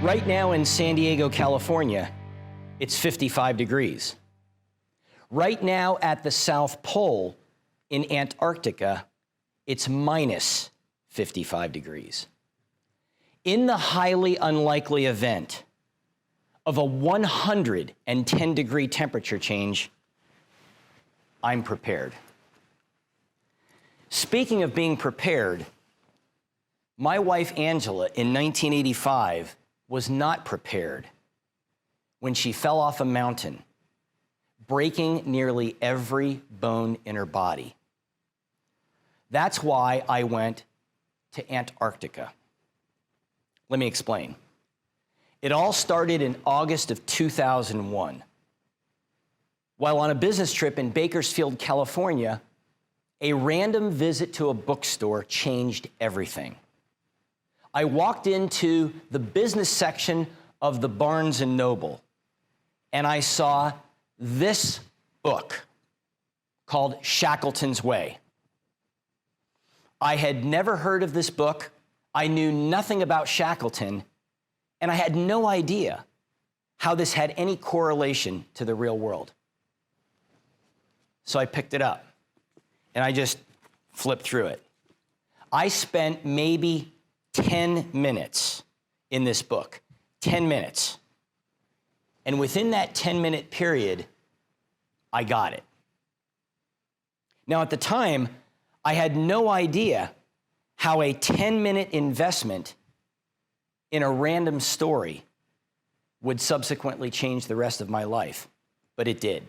Right now in San Diego, California, it's 55 degrees. Right now at the South Pole in Antarctica, it's minus 55 degrees. In the highly unlikely event of a 110-degree temperature change, I'm prepared. Speaking of being prepared, my wife Angela in 1985 was not prepared when she fell off a mountain, breaking nearly every bone in her body. That's why I went to Antarctica. Let me explain. It all started in August of 2001. While on a business trip in Bakersfield, California, a random visit to a bookstore changed everything. I walked into the business section of the Barnes & Noble, and I saw this book called Shackleton's Way. I had never heard of this book. I knew nothing about Shackleton, and I had no idea how this had any correlation to the real world. So I picked it up, and I just flipped through it. I spent maybe 10 minutes in this book, 10 minutes. And within that 10-minute period, I got it. Now, at the time, I had no idea how a 10-minute investment in a random story would subsequently change the rest of my life, but it did.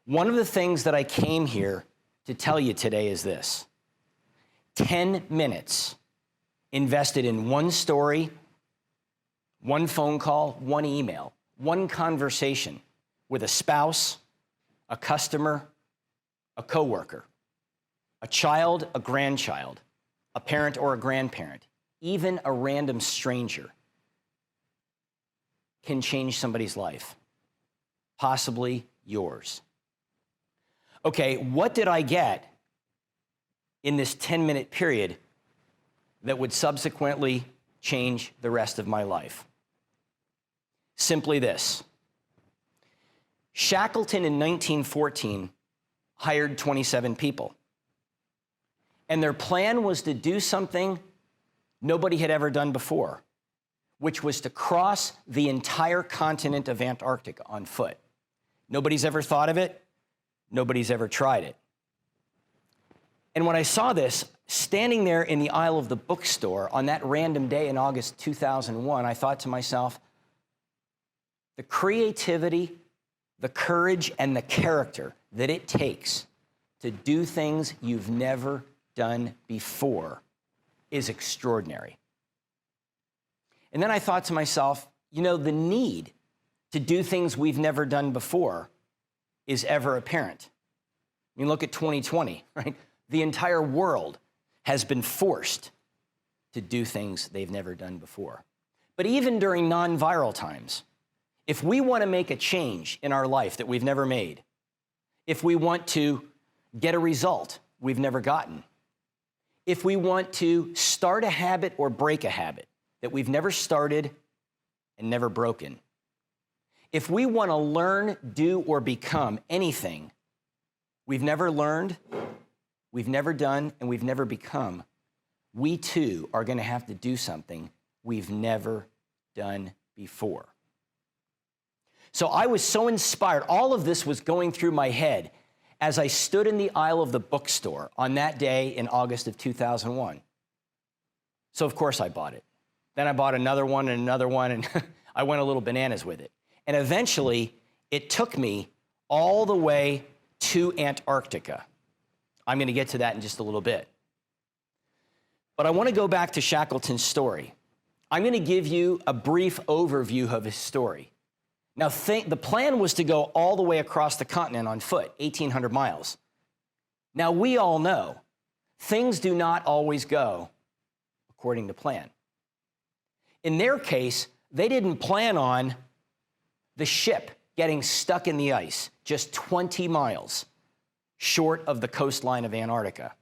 One of the things that I came here to tell you today is this: 10 minutes invested in one story, one phone call, one email, one conversation with a spouse, a customer, a coworker, a child, a grandchild, a parent or a grandparent, even a random stranger can change somebody's life, possibly yours. Okay, what did I get in this 10-minute period that would subsequently change the rest of my life? Simply this: Shackleton in 1914 hired 27 people. And their plan was to do something nobody had ever done before, which was to cross the entire continent of Antarctica on foot. Nobody's ever thought of it. Nobody's ever tried it. And when I saw this, standing there in the aisle of the bookstore on that random day in August 2001, I thought to myself, the creativity, the courage, and the character that it takes to do things you've never done before is extraordinary. And then I thought to myself, you know, the need to do things we've never done before is ever apparent. I mean, look at 2020, right? The entire world has been forced to do things they've never done before. But even during non-viral times, if we want to make a change in our life that we've never made, if we want to get a result we've never gotten, if we want to start a habit or break a habit that we've never started and never broken, if we want to learn, do, or become anything we've never learned, we've never done, and we've never become, we too are going to have to do something we've never done before. So I was so inspired. All of this was going through my head as I stood in the aisle of the bookstore on that day in August of 2001. So of course I bought it. Then I bought another one, and I went a little bananas with it. And eventually, it took me all the way to Antarctica. I'm going to get to that in just a little bit. But I want to go back to Shackleton's story. I'm going to give you a brief overview of his story. Now, the plan was to go all the way across the continent on foot, 1,800 miles. Now, we all know things do not always go according to plan. In their case, they didn't plan on the ship getting stuck in the ice just 20 miles short of the coastline of Antarctica.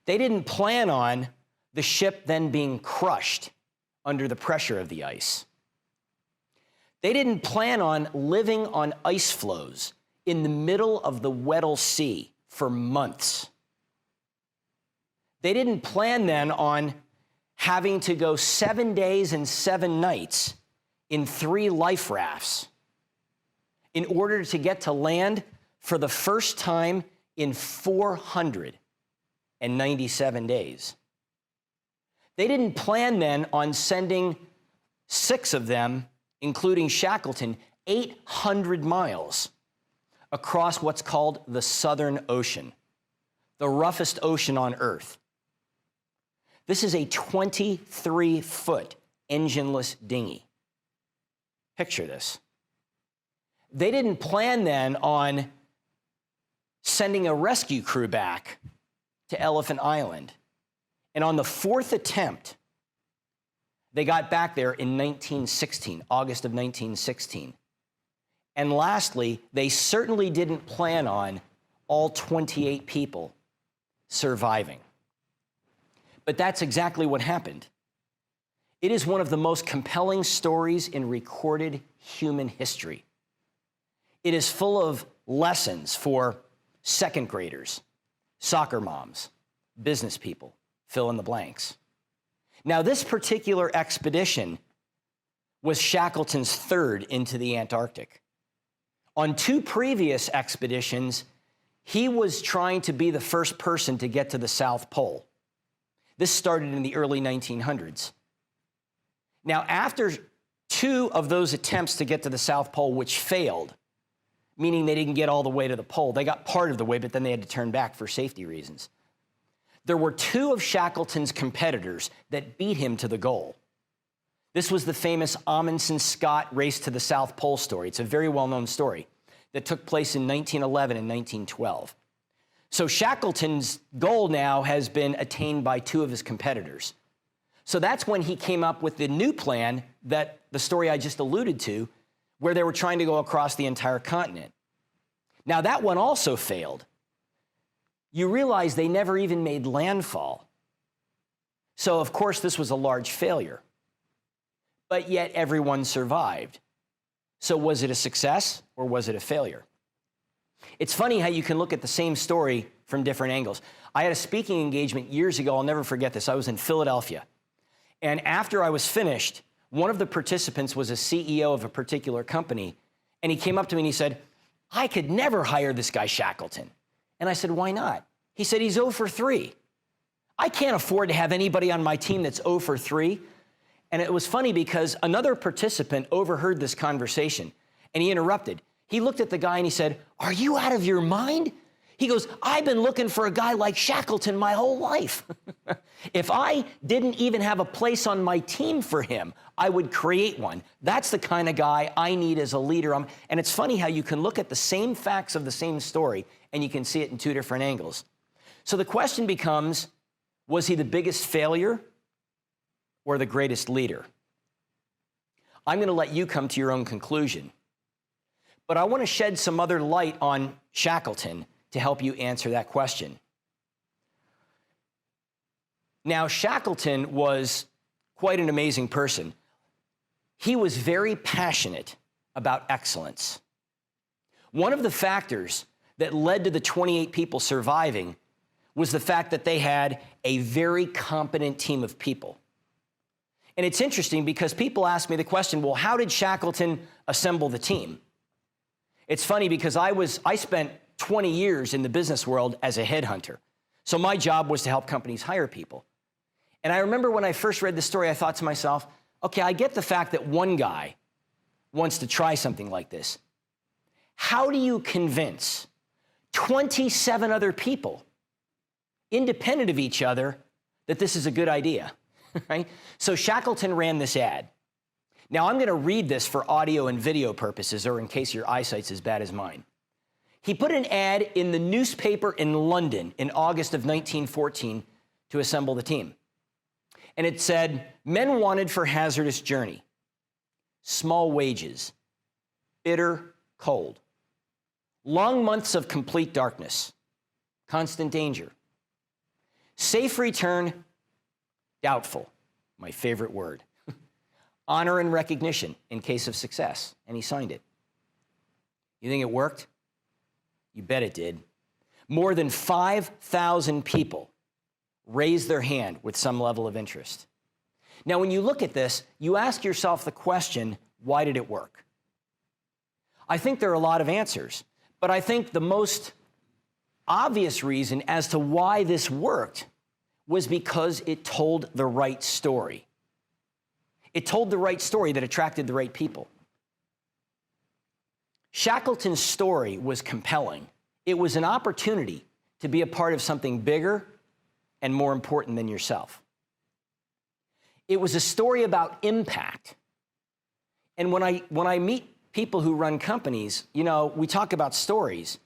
They didn't plan on the ship then being crushed under the pressure of the ice. They didn't plan on living on ice floes in the middle of the Weddell Sea for months. They didn't plan then on having to go 7 days and 7 nights in 3 life rafts in order to get to land for the first time in 497 days. They didn't plan then on sending 6 of them, including Shackleton, 800 miles across what's called the Southern Ocean, the roughest ocean on Earth. This is a 23-foot engineless dinghy. Picture this. They didn't plan then on sending a rescue crew back to Elephant Island. And on the 4th attempt, they got back there in 1916, August of 1916. And lastly, they certainly didn't plan on all 28 people surviving. But that's exactly what happened. It is one of the most compelling stories in recorded human history. It is full of lessons for second graders, soccer moms, business people, fill in the blanks. Now, this particular expedition was Shackleton's 3rd into the Antarctic. On 2 previous expeditions, he was trying to be the first person to get to the South Pole. This started in the early 1900s. Now, after 2 of those attempts to get to the South Pole, which failed, meaning they didn't get all the way to the pole, they got part of the way, but then they had to turn back for safety reasons. There were 2 of Shackleton's competitors that beat him to the goal. This was the famous Amundsen-Scott race to the South Pole story. It's a very well-known story that took place in 1911 and 1912. So Shackleton's goal now has been attained by 2 of his competitors. So that's when he came up with the new plan that the story I just alluded to, where they were trying to go across the entire continent. Now that one also failed. You realize they never even made landfall. So of course this was a large failure. But yet everyone survived. So was it a success or was it a failure? It's funny how you can look at the same story from different angles. I had a speaking engagement years ago. I'll never forget this. I was in Philadelphia. And after I was finished, one of the participants was a CEO of a particular company. And he came up to me and he said, "I could never hire this guy Shackleton." And I said, "Why not?" He said, "He's 0 for 3. I can't afford to have anybody on my team that's 0 for 3. And it was funny because another participant overheard this conversation and he interrupted. He looked at the guy and he said, "Are you out of your mind?" He goes, "I've been looking for a guy like Shackleton my whole life." If I didn't even have a place on my team for him, I would create one. That's the kind of guy I need as a leader. And it's funny how you can look at the same facts of the same story and you can see it in 2 different angles. So the question becomes, was he the biggest failure or the greatest leader? I'm going to let you come to your own conclusion. But I want to shed some other light on Shackleton to help you answer that question. Now, Shackleton was quite an amazing person. He was very passionate about excellence. One of the factors that led to the 28 people surviving was the fact that they had a very competent team of people. And it's interesting because people ask me the question, well, how did Shackleton assemble the team? It's funny because I spent 20 years in the business world as a headhunter. So my job was to help companies hire people. And I remember when I first read the story, I thought to myself, okay, I get the fact that one guy wants to try something like this. How do you convince 27 other people, independent of each other, that this is a good idea? Right? So Shackleton ran this ad. Now I'm going to read this for audio and video purposes, or in case your eyesight's as bad as mine. He put an ad in the newspaper in London in August of 1914 to assemble the team. And it said, "Men wanted for hazardous journey, small wages, bitter cold, long months of complete darkness, constant danger, safe return, doubtful," my favorite word, honor and recognition in case of success, and he signed it. You think it worked? You bet it did. More than 5,000 people raised their hand with some level of interest. Now, when you look at this, you ask yourself the question, why did it work? I think there are a lot of answers, but I think the most obvious reason as to why this worked was because it told the right story. It told the right story that attracted the right people. Shackleton's story was compelling. It was an opportunity to be a part of something bigger and more important than yourself. It was a story about impact. And when I meet people who run companies, we talk about stories.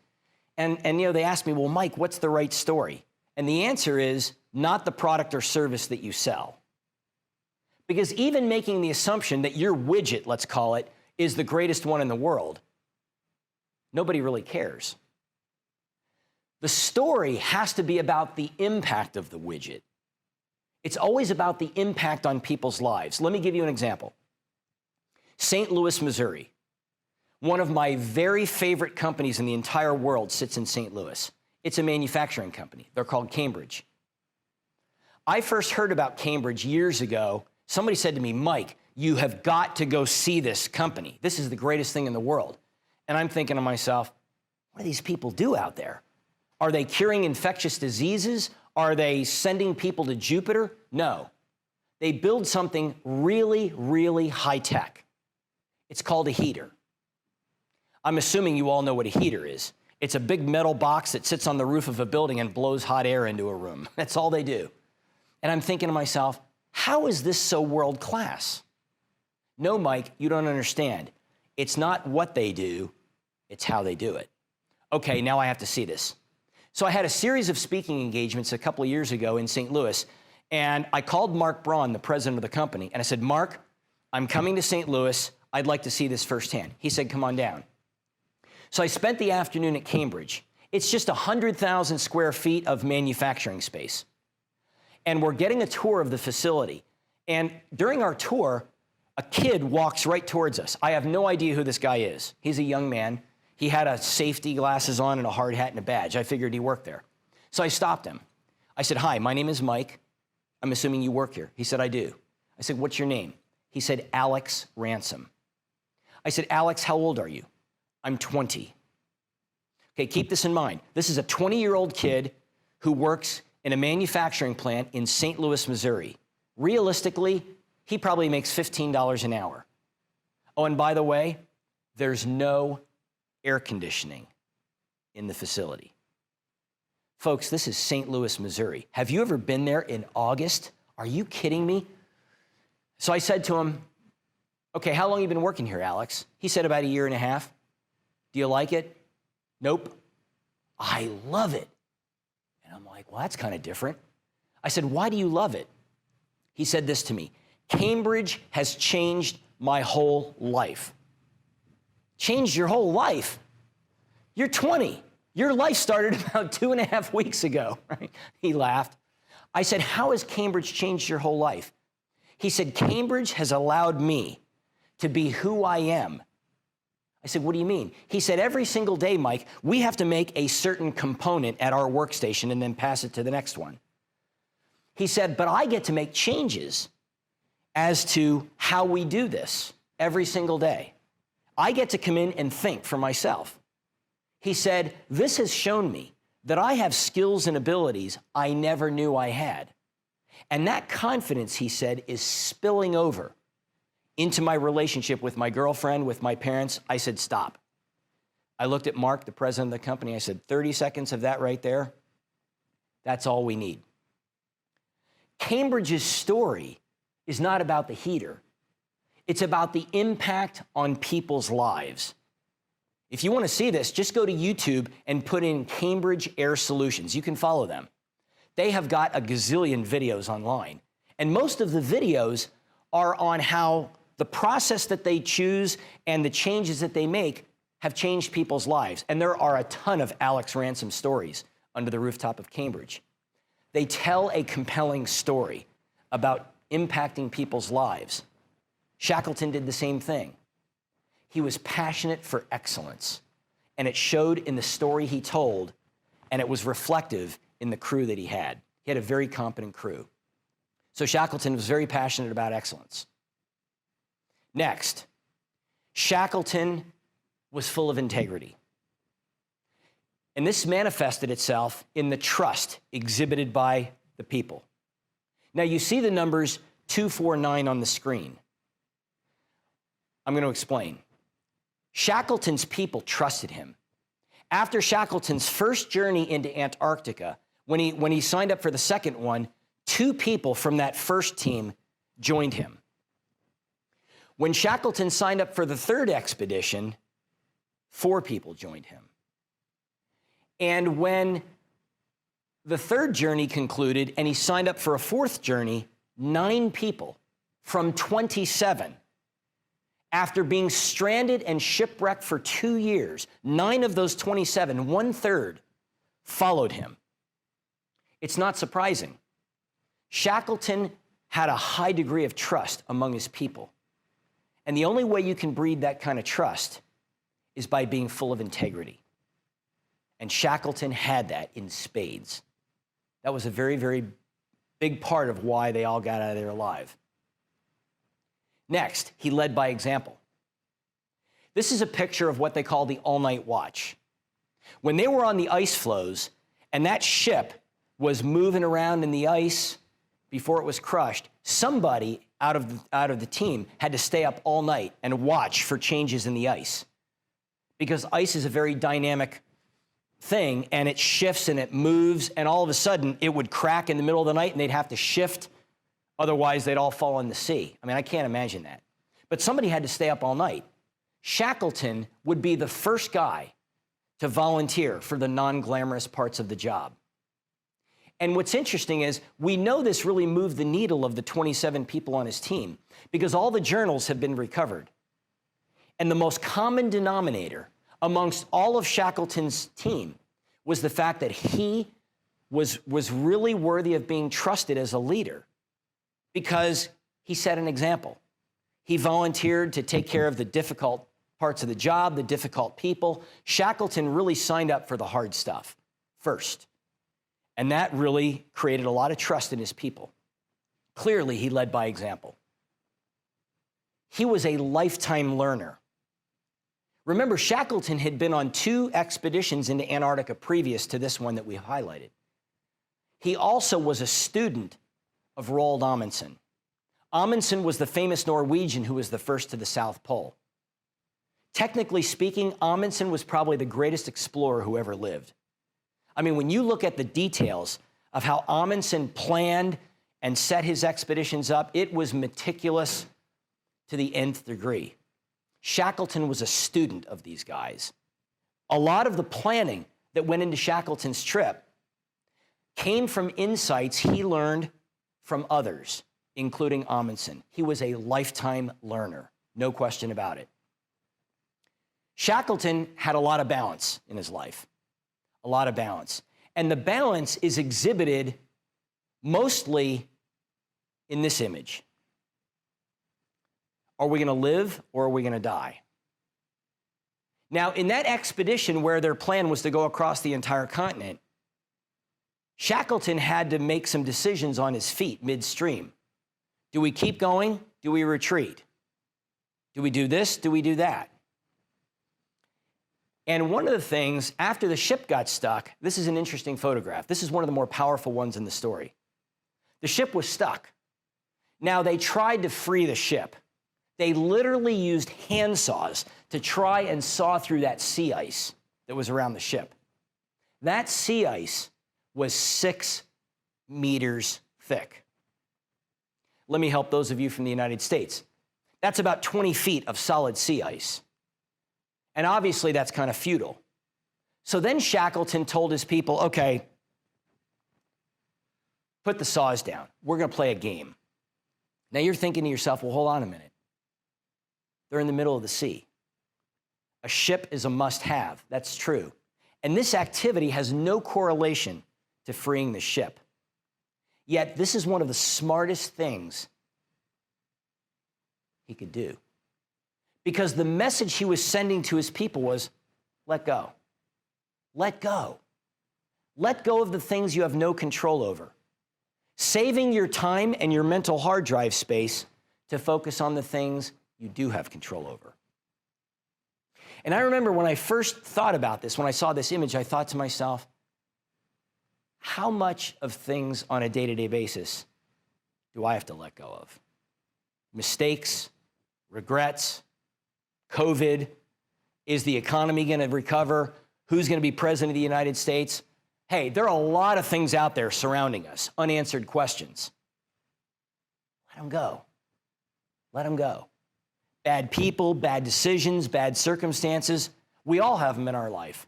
And they ask me, well, Mike, what's the right story? And the answer is not the product or service that you sell. Because even making the assumption that your widget, let's call it, is the greatest one in the world, nobody really cares. The story has to be about the impact of the widget. It's always about the impact on people's lives. Let me give you an example. St. Louis, Missouri. One of my very favorite companies in the entire world sits in St. Louis. It's a manufacturing company. They're called Cambridge. I first heard about Cambridge years ago. Somebody said to me, Mike, you have got to go see this company. This is the greatest thing in the world. And I'm thinking to myself, what do these people do out there? Are they curing infectious diseases? Are they sending people to Jupiter? No. They build something really, really high tech. It's called a heater. I'm assuming you all know what a heater is. It's a big metal box that sits on the roof of a building and blows hot air into a room. That's all they do. And I'm thinking to myself, how is this so world class? No, Mike, you don't understand. It's not what they do, it's how they do it. Okay, now I have to see this. So I had a series of speaking engagements a couple of years ago in St. Louis, and I called Mark Braun, the president of the company, and I said, Mark, I'm coming to St. Louis. I'd like to see this firsthand. He said, come on down. So I spent the afternoon at Cambridge. It's just 100,000 square feet of manufacturing space. And we're getting a tour of the facility. And during our tour, a kid walks right towards us. I have no idea who this guy is. He's a young man. He had a safety glasses on and a hard hat and a badge. I figured he worked there. So I stopped him. I said, hi, my name is Mike. I'm assuming you work here. He said, I do. I said, what's your name? He said, Alex Ransom. I said, Alex, how old are you? I'm 20. Okay, keep this in mind. This is a 20-year-old kid who works in a manufacturing plant in St. Louis, Missouri. Realistically, he probably makes $15 an hour. Oh, and by the way, there's no air conditioning in the facility. Folks, this is St. Louis, Missouri. Have you ever been there in August? Are you kidding me? So I said to him, okay, how long have you been working here, Alex? He said about 1.5 years. Do you like it? Nope. I love it. And I'm like, well, that's kind of different. I said, why do you love it? He said this to me, Cambridge has changed my whole life. Changed your whole life? You're 20. Your life started about 2.5 weeks ago, right? He laughed. I said, how has Cambridge changed your whole life? He said, Cambridge has allowed me to be who I am. I said, what do you mean? He said, every single day, Mike, we have to make a certain component at our workstation and then pass it to the next one. He said, but I get to make changes as to how we do this every single day. I get to come in and think for myself. He said, this has shown me that I have skills and abilities I never knew I had. And that confidence, he said, is spilling over into my relationship with my girlfriend, with my parents. I said, stop. I looked at Mark, the president of the company. I said, 30 seconds of that right there, that's all we need. Cambridge's story is not about the heater. It's about the impact on people's lives. If you want to see this, just go to YouTube and put in Cambridge Air Solutions. You can follow them. They have got a gazillion videos online. And most of the videos are on how the process that they choose and the changes that they make have changed people's lives. And there are a ton of Alex Ransom stories under the rooftop of Cambridge. They tell a compelling story about impacting people's lives. Shackleton did the same thing. He was passionate for excellence, and it showed in the story he told, and it was reflective in the crew that he had. He had a very competent crew. So Shackleton was very passionate about excellence. Next, Shackleton was full of integrity. And this manifested itself in the trust exhibited by the people. Now you see the numbers 249 on the screen. I'm going to explain. Shackleton's people trusted him. After Shackleton's first journey into Antarctica, when he signed up for the second one, 2 people from that first team joined him. When Shackleton signed up for the third expedition, 4 people joined him. And when the third journey concluded and he signed up for a fourth journey, 9 people from 27. After being stranded and shipwrecked for 2 years, 9 of those 27, 1/3, followed him. It's not surprising. Shackleton had a high degree of trust among his people. And the only way you can breed that kind of trust is by being full of integrity. And Shackleton had that in spades. That was a very, very big part of why they all got out of there alive. Next, he led by example. This is a picture of what they call the all-night watch. When they were on the ice floes and that ship was moving around in the ice before it was crushed, somebody out of the team had to stay up all night and watch for changes in the ice. Because ice is a very dynamic thing, and it shifts and it moves, and all of a sudden it would crack in the middle of the night and they'd have to shift. Otherwise, they'd all fall in the sea. I mean, I can't imagine that. But somebody had to stay up all night. Shackleton would be the first guy to volunteer for the non-glamorous parts of the job. And what's interesting is we know this really moved the needle of the 27 people on his team because all the journals have been recovered. And the most common denominator amongst all of Shackleton's team was the fact that he was really worthy of being trusted as a leader because he set an example. He volunteered to take care of the difficult parts of the job, the difficult people. Shackleton really signed up for the hard stuff first. And that really created a lot of trust in his people. Clearly, he led by example. He was a lifetime learner. Remember, Shackleton had been on 2 expeditions into Antarctica previous to this one that we highlighted. He also was a student of Roald Amundsen. Amundsen was the famous Norwegian who was the first to the South Pole. Technically speaking, Amundsen was probably the greatest explorer who ever lived. I mean, when you look at the details of how Amundsen planned and set his expeditions up, it was meticulous to the nth degree. Shackleton was a student of these guys. A lot of the planning that went into Shackleton's trip came from insights he learned from others, including Amundsen. He was a lifetime learner, no question about it. Shackleton had a lot of balance in his life, a lot of balance. And the balance is exhibited mostly in this image. Are we going to live or are we going to die? Now, in that expedition where their plan was to go across the entire continent, Shackleton had to make some decisions on his feet midstream. Do we keep going? Do we retreat? Do we do this? Do we do that? And one of the things, after the ship got stuck, this is an interesting photograph. This is one of the more powerful ones in the story. The ship was stuck. Now, they tried to free the ship. They literally used handsaws to try and saw through that sea ice that was around the ship. That sea ice was 6 meters thick. Let me help those of you from the United States. That's about 20 feet of solid sea ice. And obviously that's kind of futile. So then Shackleton told his people, okay, put the saws down. We're going to play a game. Now you're thinking to yourself, well, hold on a minute. They're in the middle of the sea. A ship is a must-have. That's true. And this activity has no correlation to freeing the ship. Yet this is one of the smartest things he could do. Because the message he was sending to his people was, let go. Let go. Let go of the things you have no control over. Saving your time and your mental hard drive space to focus on the things you do have control over. And I remember when I first thought about this, when I saw this image, I thought to myself, how much of things on a day-to-day basis do I have to let go of? Mistakes, regrets, COVID, is the economy going to recover? Who's going to be president of the United States? Hey, there are a lot of things out there surrounding us, unanswered questions. Let them go. Let them go. Bad people, bad decisions, bad circumstances, we all have them in our life.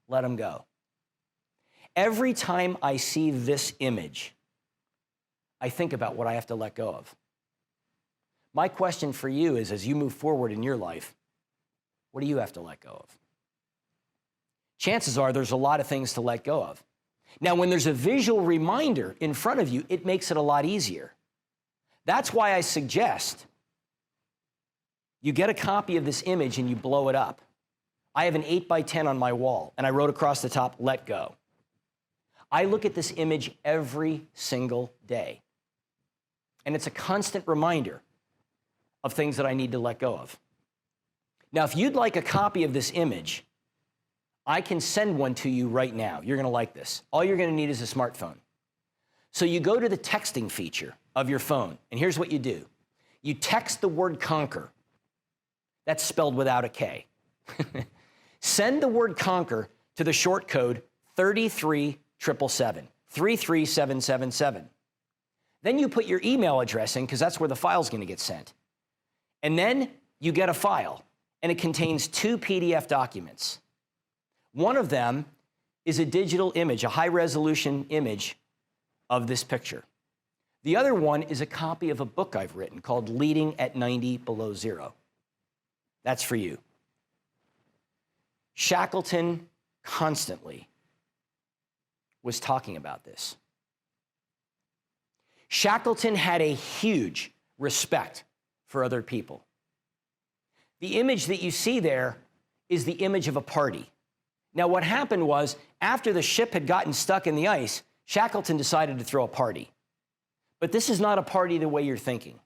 Let them go. Every time I see this image, I think about what I have to let go of. My question for you is, as you move forward in your life, what do you have to let go of? Chances are there's a lot of things to let go of. Now, when there's a visual reminder in front of you, it makes it a lot easier. That's why I suggest you get a copy of this image and you blow it up. I have an 8x10 on my wall, and I wrote across the top, let go. I look at this image every single day, and it's a constant reminder of things that I need to let go of. Now, if you'd like a copy of this image, I can send one to you right now. You're going to like this. All you're going to need is a smartphone. So you go to the texting feature of your phone, and here's what you do. You text the word conquer. That's spelled without a K. Send the word conquer to the short code 33777, 33777. Then you put your email address in, because that's where the file's going to get sent. And then you get a file, and it contains 2 PDF documents. One of them is a digital image, a high-resolution image of this picture. The other one is a copy of a book I've written called Leading at 90 Below Zero. That's for you. Shackleton constantly was talking about this. Shackleton had a huge respect for other people. The image that you see there is the image of a party. Now, what happened was, after the ship had gotten stuck in the ice, Shackleton decided to throw a party. But this is not a party the way you're thinking.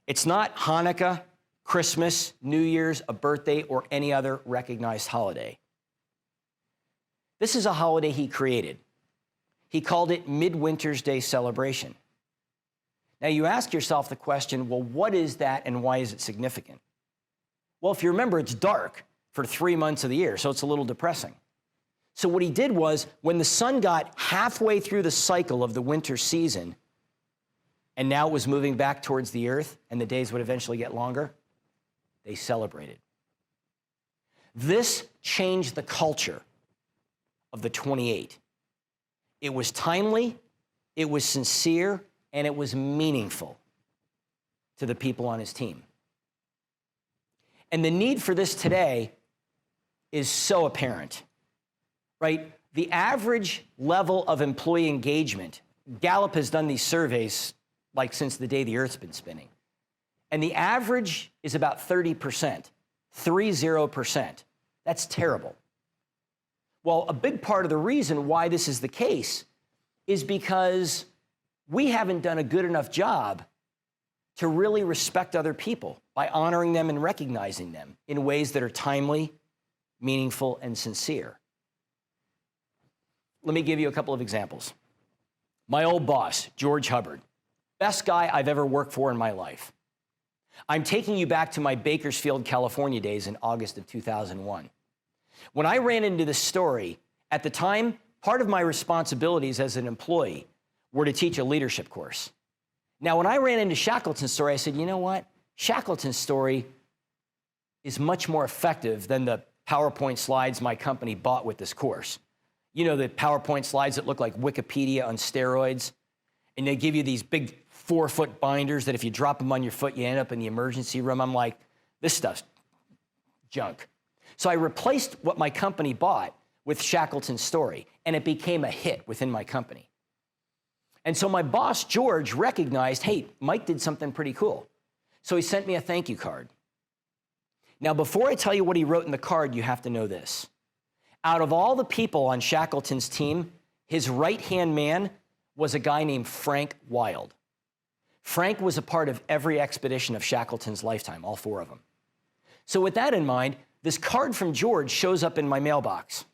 It's not Hanukkah, Christmas, New Year's, a birthday, or any other recognized holiday. This is a holiday he created. He called it Midwinter's Day Celebration. Now, you ask yourself the question, well, what is that and why is it significant? Well, if you remember, it's dark for 3 months of the year, so it's a little depressing. So what he did was, when the sun got halfway through the cycle of the winter season, and now it was moving back towards the earth, and the days would eventually get longer, they celebrated. This changed the culture of the 28. It was timely, it was sincere, and it was meaningful to the people on his team. And the need for this today is so apparent, right? The average level of employee engagement, Gallup has done these surveys like since the day the Earth's been spinning, and the average is about 30%, 30%. That's terrible. Well, a big part of the reason why this is the case is because we haven't done a good enough job to really respect other people by honoring them and recognizing them in ways that are timely, meaningful, and sincere. Let me give you a couple of examples. My old boss, George Hubbard, best guy I've ever worked for in my life. I'm taking you back to my Bakersfield, California days in August of 2001. When I ran into this story, at the time, part of my responsibilities as an employee were to teach a leadership course. Now, when I ran into Shackleton's story, I said, you know what? Shackleton's story is much more effective than the PowerPoint slides my company bought with this course. You know, the PowerPoint slides that look like Wikipedia on steroids, and they give you these big 4-foot binders that if you drop them on your foot, you end up in the emergency room. I'm like, this stuff's junk. So I replaced what my company bought with Shackleton's story, and it became a hit within my company. And so my boss, George, recognized, hey, Mike did something pretty cool. So he sent me a thank you card. Now, before I tell you what he wrote in the card, you have to know this. Out of all the people on Shackleton's team, his right-hand man was a guy named Frank Wild. Frank was a part of every expedition of Shackleton's lifetime, all 4 of them. So with that in mind, this card from George shows up in my mailbox.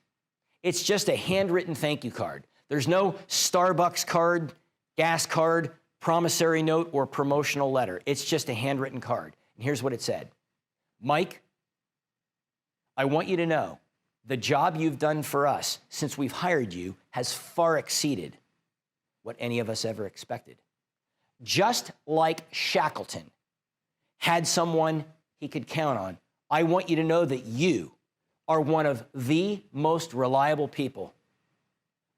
It's just a handwritten thank you card. There's no Starbucks card, gas card, promissory note, or promotional letter. It's just a handwritten card. And here's what it said. Mike, I want you to know the job you've done for us since we've hired you has far exceeded what any of us ever expected. Just like Shackleton had someone he could count on, I want you to know that you are one of the most reliable people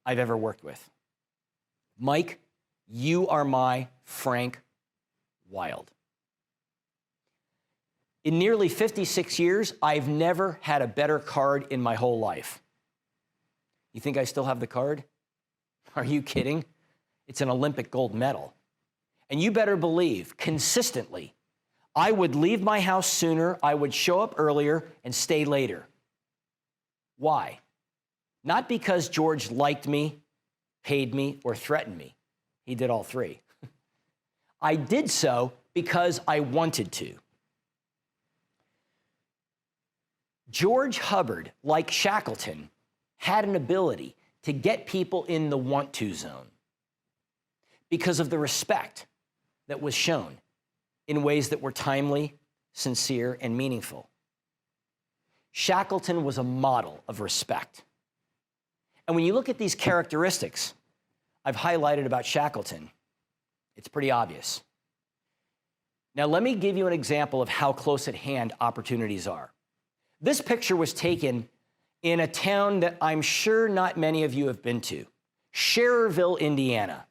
I've ever worked with. Mike, you are my Frank Wild. In nearly 56 years, I've never had a better card in my whole life. You think I still have the card? Are you kidding? It's an Olympic gold medal. And you better believe, consistently, I would leave my house sooner, I would show up earlier, and stay later. Why? Not because George liked me, paid me, or threatened me. He did all 3. I did so because I wanted to. George Hubbard, like Shackleton, had an ability to get people in the want-to zone because of the respect that was shown in ways that were timely, sincere, and meaningful. Shackleton was a model of respect. And when you look at these characteristics I've highlighted about Shackleton, it's pretty obvious. Now, let me give you an example of how close at hand opportunities are. This picture was taken in a town that I'm sure not many of you have been to, Schererville, Indiana.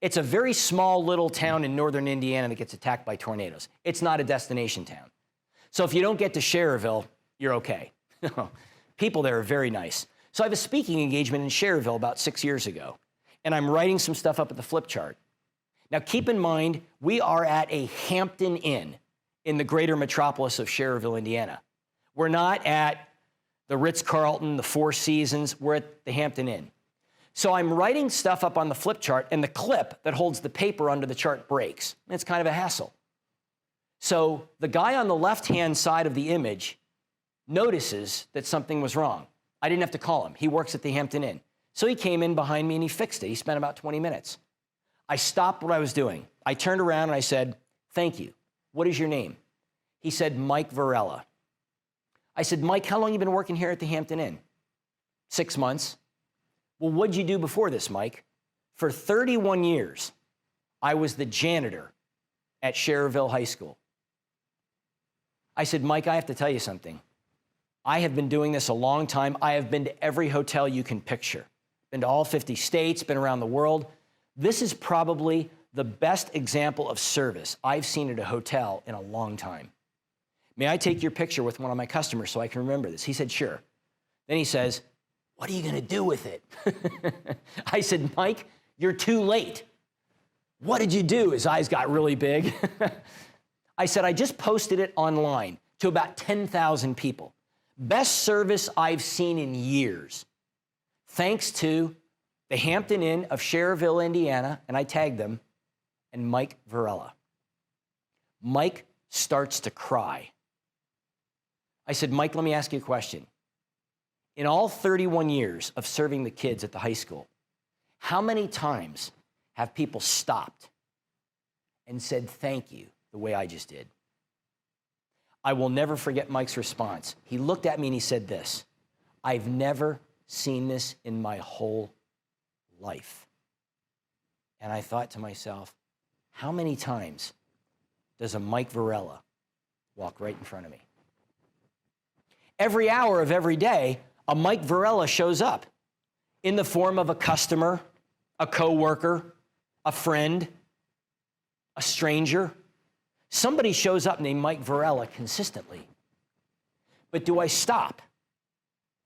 It's a very small little town in northern Indiana that gets attacked by tornadoes. It's not a destination town. So if you don't get to Schererville, you're okay. People there are very nice. So I have a speaking engagement in Schererville about 6 years ago, and I'm writing some stuff up at the flip chart. Now keep in mind, we are at a Hampton Inn in the greater metropolis of Schererville, Indiana. We're not at the Ritz-Carlton, the Four Seasons, we're at the Hampton Inn. So I'm writing stuff up on the flip chart, and the clip that holds the paper under the chart breaks. It's kind of a hassle. So the guy on the left-hand side of the image notices that something was wrong. I didn't have to call him. He works at the Hampton Inn. So he came in behind me and he fixed it. He spent about 20 minutes. I stopped what I was doing. I turned around and I said, "Thank you. What is your name?" He said, "Mike Varela." I said, "Mike, how long have you been working here at the Hampton Inn?" 6 months. "Well, what'd you do before this, Mike?" "For 31 years, I was the janitor at Schererville High School." I said, "Mike, I have to tell you something. I have been doing this a long time. I have been to every hotel you can picture. Been to all 50 states, been around the world. This is probably the best example of service I've seen at a hotel in a long time. May I take your picture with one of my customers so I can remember this?" He said, "Sure." Then he says, "What are you going to do with it?" I said, "Mike, you're too late." "What did you do?" His eyes got really big. I said, "I just posted it online to about 10,000 people. Best service I've seen in years. Thanks to the Hampton Inn of Schererville, Indiana," and I tagged them, "and Mike Varela." Mike starts to cry. I said, "Mike, let me ask you a question. In all 31 years of serving the kids at the high school, how many times have people stopped and said thank you the way I just did?" I will never forget Mike's response. He looked at me and he said this, "I've never seen this in my whole life." And I thought to myself, how many times does a Mike Varela walk right in front of me? Every hour of every day, a Mike Varela shows up in the form of a customer, a coworker, a friend, a stranger. Somebody shows up named Mike Varela consistently. But do I stop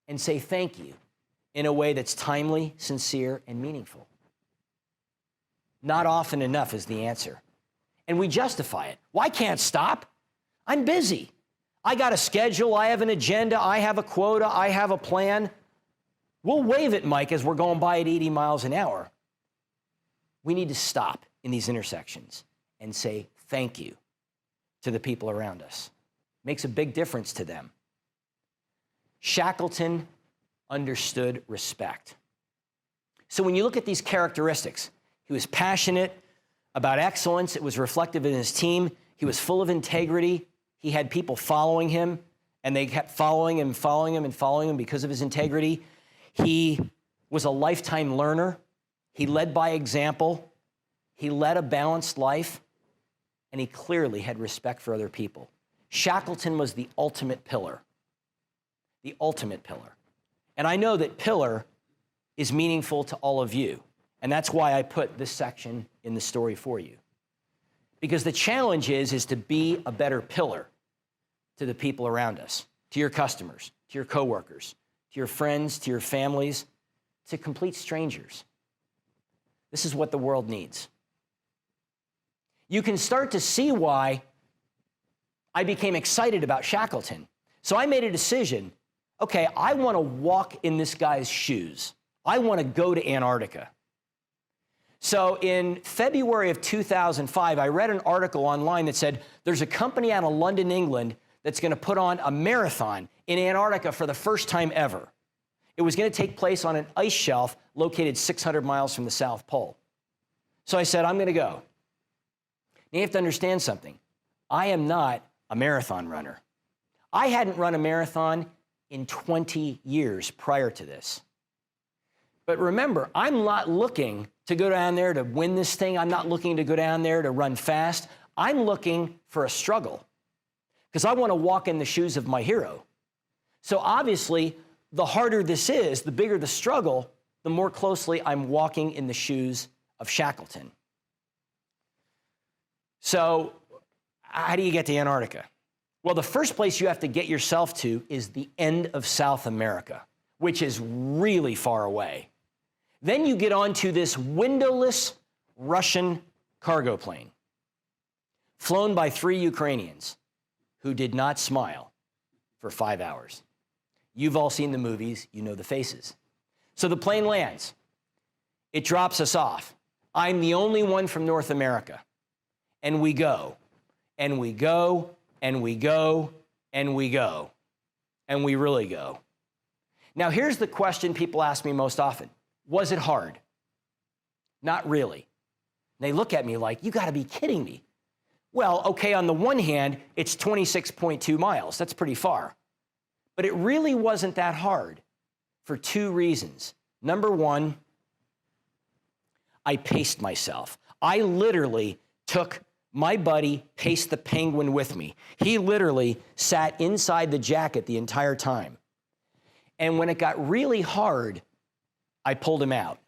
and say thank you in a way that's timely, sincere, and meaningful? Not often enough is the answer. And we justify it. Well, I can't stop. I'm busy. I got a schedule, I have an agenda, I have a quota, I have a plan. We'll wave it, Mike, as we're going by at 80 miles an hour. We need to stop in these intersections and say thank you to the people around us. Makes a big difference to them. Shackleton understood respect. So when you look at these characteristics, he was passionate about excellence. It was reflective in his team. He was full of integrity. He had people following him, and they kept following him, following him, and following him because of his integrity. He was a lifetime learner. He led by example. He led a balanced life, and he clearly had respect for other people. Shackleton was the ultimate pillar. The ultimate pillar. And I know that pillar is meaningful to all of you, and that's why I put this section in the story for you. Because the challenge is to be a better pillar to the people around us, to your customers, to your coworkers, to your friends, to your families, to complete strangers. This is what the world needs. You can start to see why I became excited about Shackleton. So I made a decision. Okay, I want to walk in this guy's shoes. I want to go to Antarctica. So in February of 2005, I read an article online that said there's a company out of London, England, that's going to put on a marathon in Antarctica for the first time ever. It was going to take place on an ice shelf located 600 miles from the South Pole. So I said, I'm going to go. Now you have to understand something. I am not a marathon runner. I hadn't run a marathon in 20 years prior to this. But remember, I'm not looking to go down there to win this thing. I'm not looking to go down there to run fast. I'm looking for a struggle because I want to walk in the shoes of my hero. So obviously, the harder this is, the bigger the struggle, the more closely I'm walking in the shoes of Shackleton. So how do you get to Antarctica? Well, the first place you have to get yourself to is the end of South America, which is really far away. Then you get onto this windowless Russian cargo plane, flown by 3 Ukrainians who did not smile for 5 hours. You've all seen the movies, you know the faces. So the plane lands. It drops us off. I'm the only one from North America. And we go, and we go, and we go, and we go, and we really go. Now, here's the question people ask me most often. Was it hard? Not really. They look at me like, you got to be kidding me. Well, okay, on the one hand, it's 26.2 miles. That's pretty far. But it really wasn't that hard for 2 reasons. Number one, I paced myself. I literally took my buddy, Pace the Penguin, with me. He literally sat inside the jacket the entire time. And when it got really hard, I pulled him out,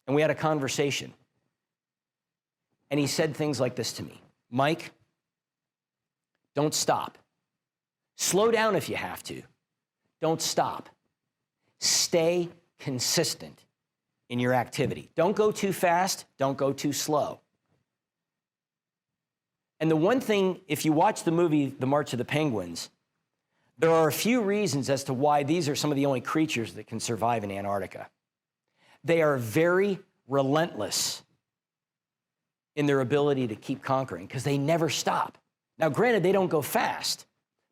and we had a conversation. And he said things like this to me. Mike, don't stop. Slow down if you have to. Don't stop. Stay consistent in your activity. Don't go too fast. Don't go too slow. And the one thing, if you watch the movie The March of the Penguins, there are a few reasons as to why these are some of the only creatures that can survive in Antarctica. They are very relentless in their ability to keep conquering because they never stop. Now, granted, they don't go fast,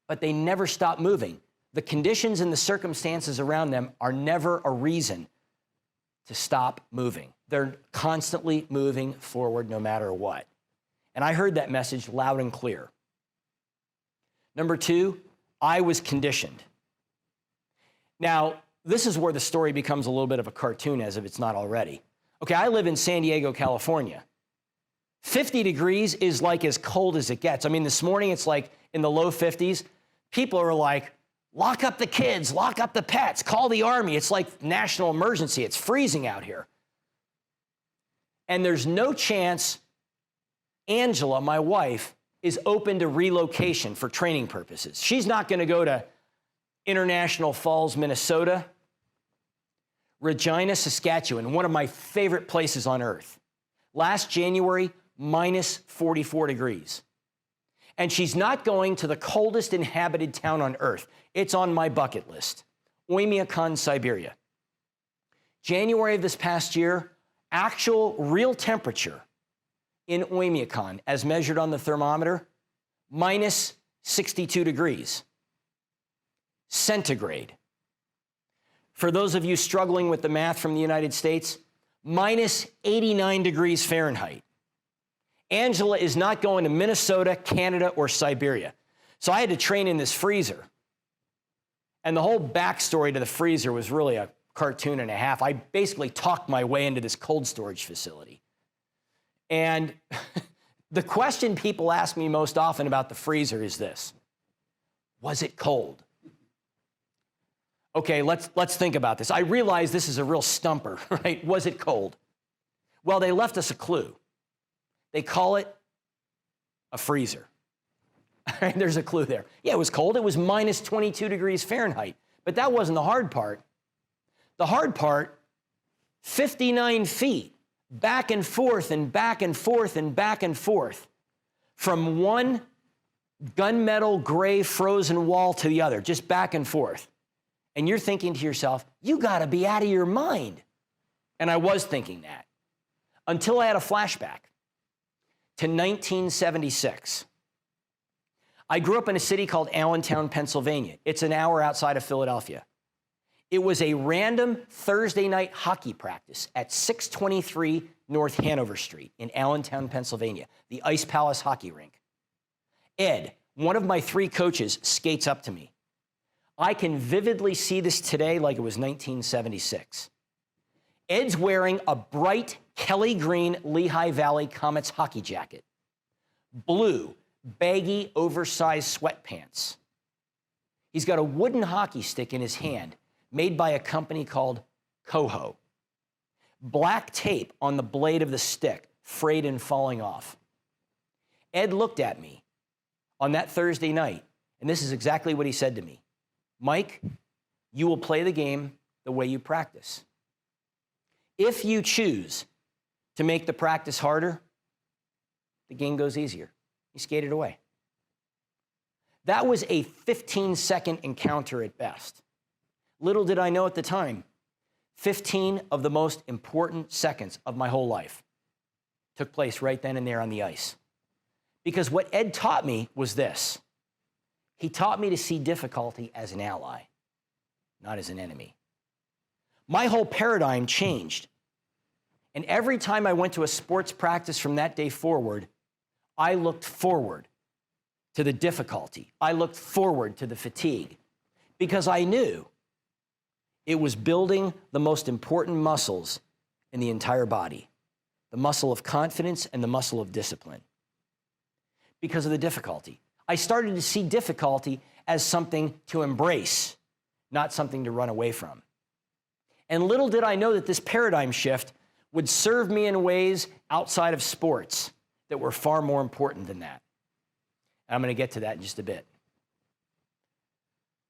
but they never stop moving. The conditions and the circumstances around them are never a reason to stop moving. They're constantly moving forward no matter what. And I heard that message loud and clear. Number 2, I was conditioned. Now, this is where the story becomes a little bit of a cartoon, as if it's not already. Okay, I live in San Diego, California. 50 degrees is like as cold as it gets. I mean, this morning it's like in the low 50s. People are like, lock up the kids, lock up the pets, call the army. It's like national emergency. It's freezing out here. And there's no chance Angela, my wife, is open to relocation for training purposes. She's not going to go to International Falls, Minnesota, Regina, Saskatchewan, one of my favorite places on earth. Last January, minus 44 degrees. And she's not going to the coldest inhabited town on Earth. It's on my bucket list, Oymyakon, Siberia. January of this past year, actual real temperature in Oymyakon, as measured on the thermometer, minus 62 degrees centigrade. For those of you struggling with the math from the United States, minus 89 degrees Fahrenheit. Angela is not going to Minnesota, Canada, or Siberia. So I had to train in this freezer. And the whole backstory to the freezer was really a cartoon and a half. I basically talked my way into this cold storage facility. And the question people ask me most often about the freezer is this: was it cold? Okay, let's think about this. I realize this is a real stumper, right? Was it cold? Well, they left us a clue. They call it a freezer. There's a clue there. Yeah, it was cold. It was minus 22 degrees Fahrenheit. But that wasn't the hard part. The hard part, 59 feet, back and forth and back and forth and back and forth, from one gunmetal gray frozen wall to the other, just back and forth. And you're thinking to yourself, you gotta be out of your mind. And I was thinking that, until I had a flashback to 1976. I grew up in a city called Allentown, Pennsylvania. It's an hour outside of Philadelphia. It was a random Thursday night hockey practice at 623 North Hanover Street in Allentown, Pennsylvania, the Ice Palace hockey rink. Ed, one of my 3 coaches, skates up to me. I can vividly see this today like it was 1976. Ed's wearing a bright Kelly green Lehigh Valley Comets hockey jacket, blue, baggy, oversized sweatpants. He's got a wooden hockey stick in his hand made by a company called Coho. Black tape on the blade of the stick, frayed and falling off. Ed looked at me on that Thursday night, and this is exactly what he said to me. Mike, you will play the game the way you practice. If you choose to make the practice harder, the game goes easier. He skated away. That was a 15-second encounter at best. Little did I know at the time, 15 of the most important seconds of my whole life took place right then and there on the ice. Because what Ed taught me was this. He taught me to see difficulty as an ally, not as an enemy. My whole paradigm changed. And every time I went to a sports practice from that day forward, I looked forward to the difficulty. I looked forward to the fatigue, because I knew it was building the most important muscles in the entire body, the muscle of confidence and the muscle of discipline. Because of the difficulty. I started to see difficulty as something to embrace, not something to run away from. And little did I know that this paradigm shift would serve me in ways outside of sports that were far more important than that. And I'm going to get to that in just a bit.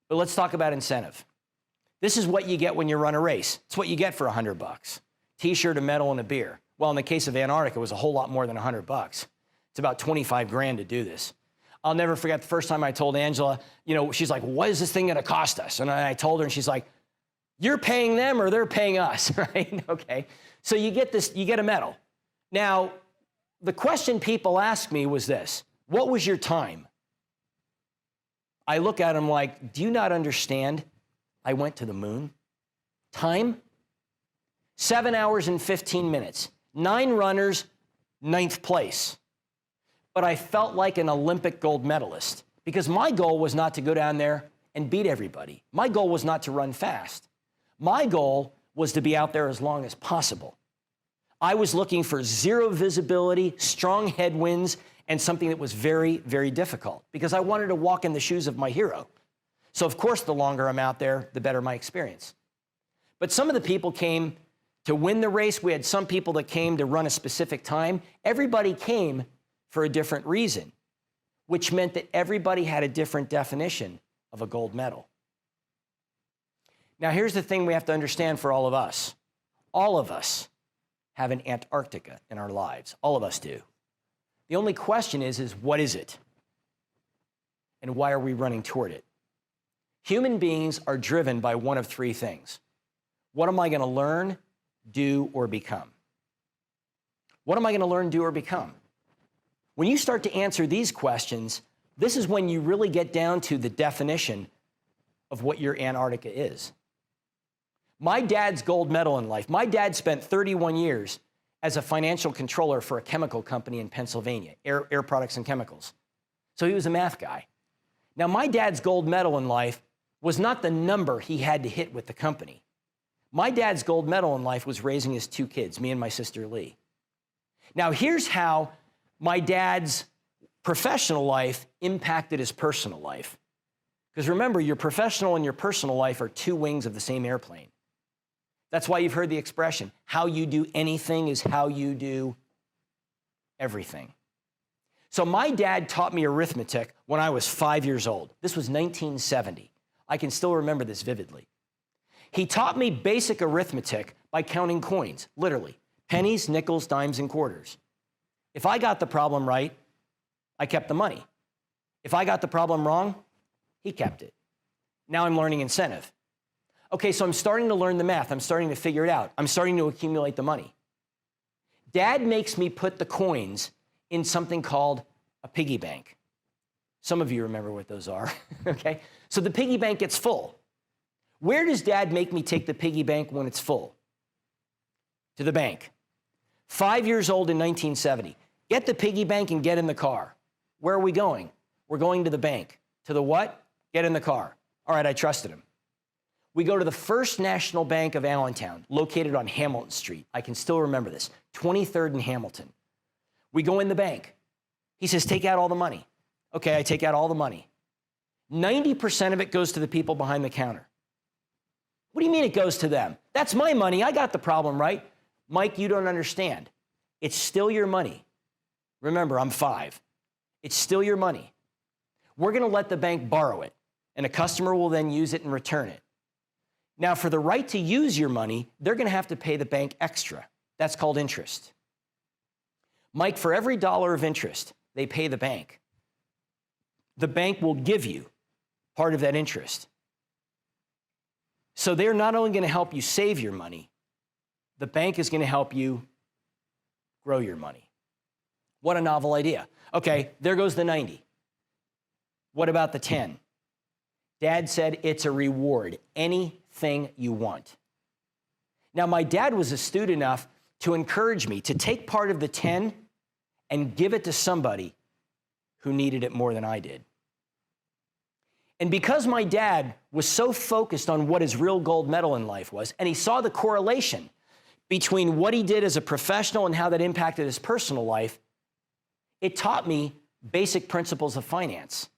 But let's talk about incentive. This is what you get when you run a race. It's what you get for $100. T-shirt, a medal, and a beer. Well, in the case of Antarctic, it was a whole lot more than $100. It's about 25 grand to do this. I'll never forget the first time I told Angela, she's like, what is this thing going to cost us? And I told her, and she's like, you're paying them or they're paying us, right? Okay. So you get a medal. Now, the question people asked me was this: what was your time? I look at them like, do you not understand? I went to the moon. Time? 7 hours and 15 minutes. 9 runners, 9th place. But I felt like an Olympic gold medalist, because my goal was not to go down there and beat everybody. My goal was not to run fast. My goal was to be out there as long as possible. I was looking for zero visibility, strong headwinds, and something that was very, very difficult, because I wanted to walk in the shoes of my hero. So of course, the longer I'm out there, the better my experience. But some of the people came to win the race. We had some people that came to run a specific time. Everybody came for a different reason, which meant that everybody had a different definition of a gold medal. Now, here's the thing we have to understand for all of us. All of us have an Antarctica in our lives. All of us do. The only question is what is it? And why are we running toward it? Human beings are driven by one of three things. What am I going to learn, do, or become? What am I going to learn, do, or become? When you start to answer these questions, this is when you really get down to the definition of what your Antarctica is. My dad's gold medal in life. My dad spent 31 years as a financial controller for a chemical company in Pennsylvania, Air Products and Chemicals. So he was a math guy. Now, my dad's gold medal in life was not the number he had to hit with the company. My dad's gold medal in life was raising his two kids, me and my sister Lee. Now, here's how my dad's professional life impacted his personal life. Because remember, your professional and your personal life are two wings of the same airplane. That's why you've heard the expression, how you do anything is how you do everything. So my dad taught me arithmetic when I was 5 years old. This was 1970. I can still remember this vividly. He taught me basic arithmetic by counting coins, literally, pennies, nickels, dimes, and quarters. If I got the problem right, I kept the money. If I got the problem wrong, he kept it. Now I'm learning incentive. Okay, so I'm starting to learn the math. I'm starting to figure it out. I'm starting to accumulate the money. Dad makes me put the coins in something called a piggy bank. Some of you remember what those are, okay? So the piggy bank gets full. Where does Dad make me take the piggy bank when it's full? To the bank. 5 years old in 1970. Get the piggy bank and get in the car. Where are we going? We're going to the bank. To the what? Get in the car. All right, I trusted him. We go to the First National Bank of Allentown, located on Hamilton Street. I can still remember this, 23rd and Hamilton. We go in the bank. He says, take out all the money. Okay, I take out all the money. 90% of it goes to the people behind the counter. What do you mean it goes to them? That's my money. I got the problem right. Mike, you don't understand. It's still your money. Remember, I'm 5. It's still your money. We're going to let the bank borrow it, and a customer will then use it and return it. Now, for the right to use your money, they're going to have to pay the bank extra. That's called interest. Mike, for every dollar of interest they pay the bank will give you part of that interest. So they're not only going to help you save your money, the bank is going to help you grow your money. What a novel idea. Okay, there goes the 90. What about the 10? Dad said it's a reward, anything you want. Now, my dad was astute enough to encourage me to take part of the 10 and give it to somebody who needed it more than I did. And because my dad was so focused on what his real gold medal in life was, and he saw the correlation between what he did as a professional and how that impacted his personal life, it taught me basic principles of finance.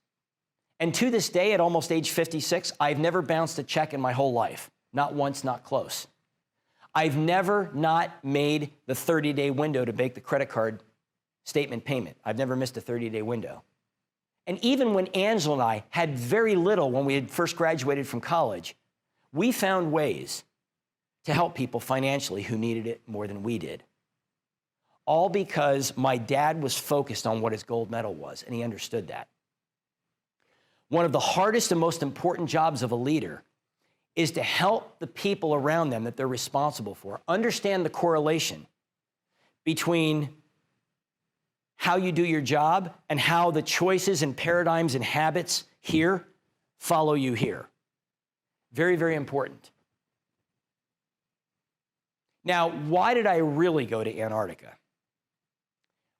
And to this day, at almost age 56, I've never bounced a check in my whole life. Not once, not close. I've never not made the 30-day window to make the credit card statement payment. I've never missed a 30-day window. And even when Angela and I had very little when we had first graduated from college, we found ways to help people financially who needed it more than we did. All because my dad was focused on what his gold medal was, and he understood that. One of the hardest and most important jobs of a leader is to help the people around them that they're responsible for understand the correlation between how you do your job and how the choices and paradigms and habits here follow you here. Very, very important. Now, why did I really go to Antarctica?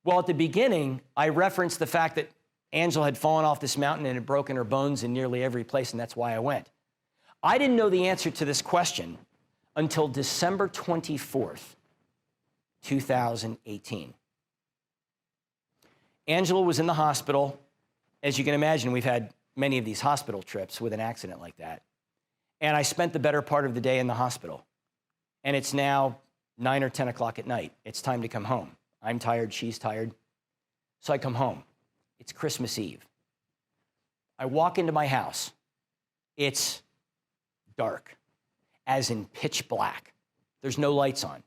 Well, at the beginning, I referenced the fact that Angela had fallen off this mountain and had broken her bones in nearly every place, and that's why I went. I didn't know the answer to this question until December 24th, 2018. Angela was in the hospital. As you can imagine, we've had many of these hospital trips with an accident like that. And I spent the better part of the day in the hospital. And it's now 9 or 10 o'clock at night. It's time to come home. I'm tired, she's tired. So I come home. It's Christmas Eve. I walk into my house. It's dark, as in pitch black. There's no lights on.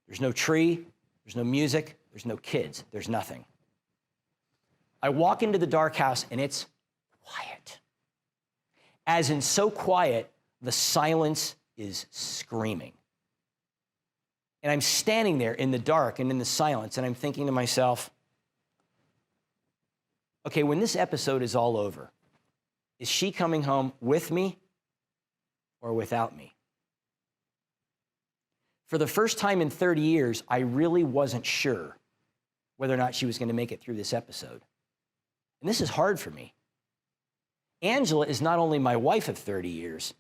There's no tree. There's no music. There's no kids. There's nothing. I walk into the dark house and it's quiet. As in so quiet, the silence is screaming. And I'm standing there in the dark and in the silence, and I'm thinking to myself, okay, when this episode is all over, is she coming home with me or without me? For the first time in 30 years, I really wasn't sure whether or not she was going to make it through this episode. And this is hard for me. Angela is not only my wife of 30 years,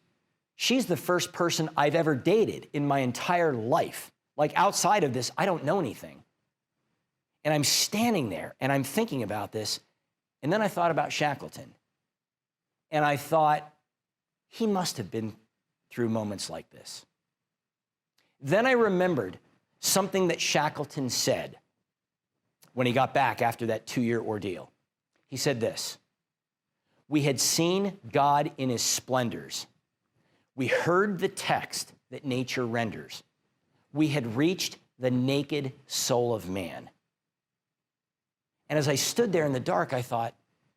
she's the first person I've ever dated in my entire life. Like outside of this, I don't know anything. And I'm standing there and I'm thinking about this. And then I thought about Shackleton. And I thought, he must have been through moments like this. Then I remembered something that Shackleton said when he got back after that 2-year ordeal. He said this: we had seen God in his splendors. We heard the text that nature renders. We had reached the naked soul of man. And as I stood there in the dark, I thought,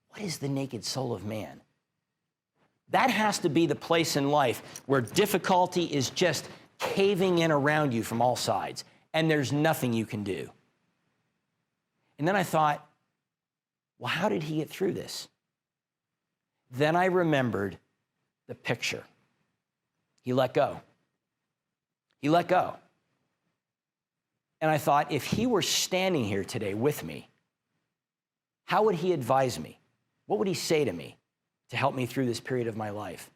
what is the naked soul of man? That has to be the place in life where difficulty is just caving in around you from all sides, and there's nothing you can do. And then I thought, well, how did he get through this? Then I remembered the picture. He let go. He let go. And I thought, if he were standing here today with me, how would he advise me? What would he say to me to help me through this period of my life?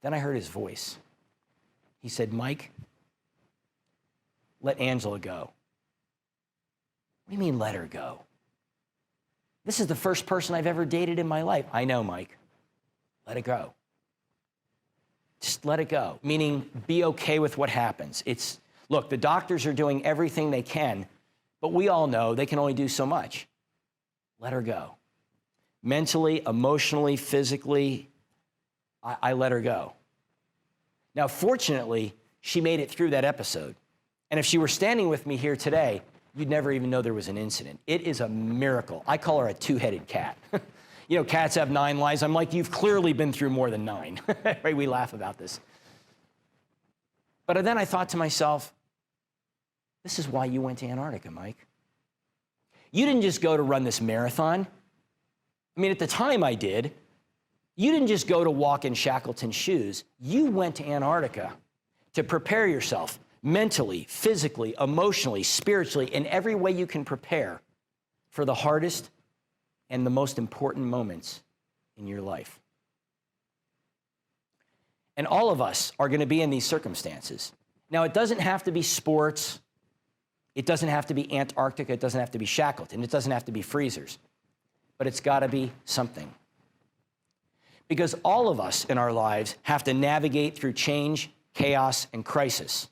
Then I heard his voice. He said, Mike, let Angela go. What do you mean, let her go? This is the first person I've ever dated in my life. I know, Mike. Let it go. Just let it go, meaning be okay with what happens. Look, the doctors are doing everything they can, but we all know they can only do so much. Let her go. Mentally, emotionally, physically, I let her go. Now, fortunately, she made it through that episode. And if she were standing with me here today, you'd never even know there was an incident. It is a miracle. I call her a two-headed cat. You know, cats have 9 lives. I'm like, you've clearly been through more than 9. Right? We laugh about this. But then I thought to myself, this is why you went to Antarctica, Mike. You didn't just go to run this marathon. I mean, at the time I did. You didn't just go to walk in Shackleton's shoes. You went to Antarctica to prepare yourself mentally, physically, emotionally, spiritually, in every way you can prepare for the hardest and the most important moments in your life. And all of us are going to be in these circumstances. Now, it doesn't have to be sports. It doesn't have to be Antarctica. It doesn't have to be Shackleton. It doesn't have to be freezers. But it's got to be something. Because all of us in our lives have to navigate through change, chaos, and crisis.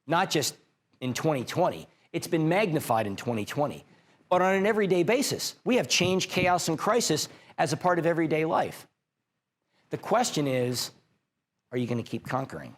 Not just in 2020. It's been magnified in 2020. But on an everyday basis, we have change, chaos, and crisis as a part of everyday life. The question is, are you going to keep conquering?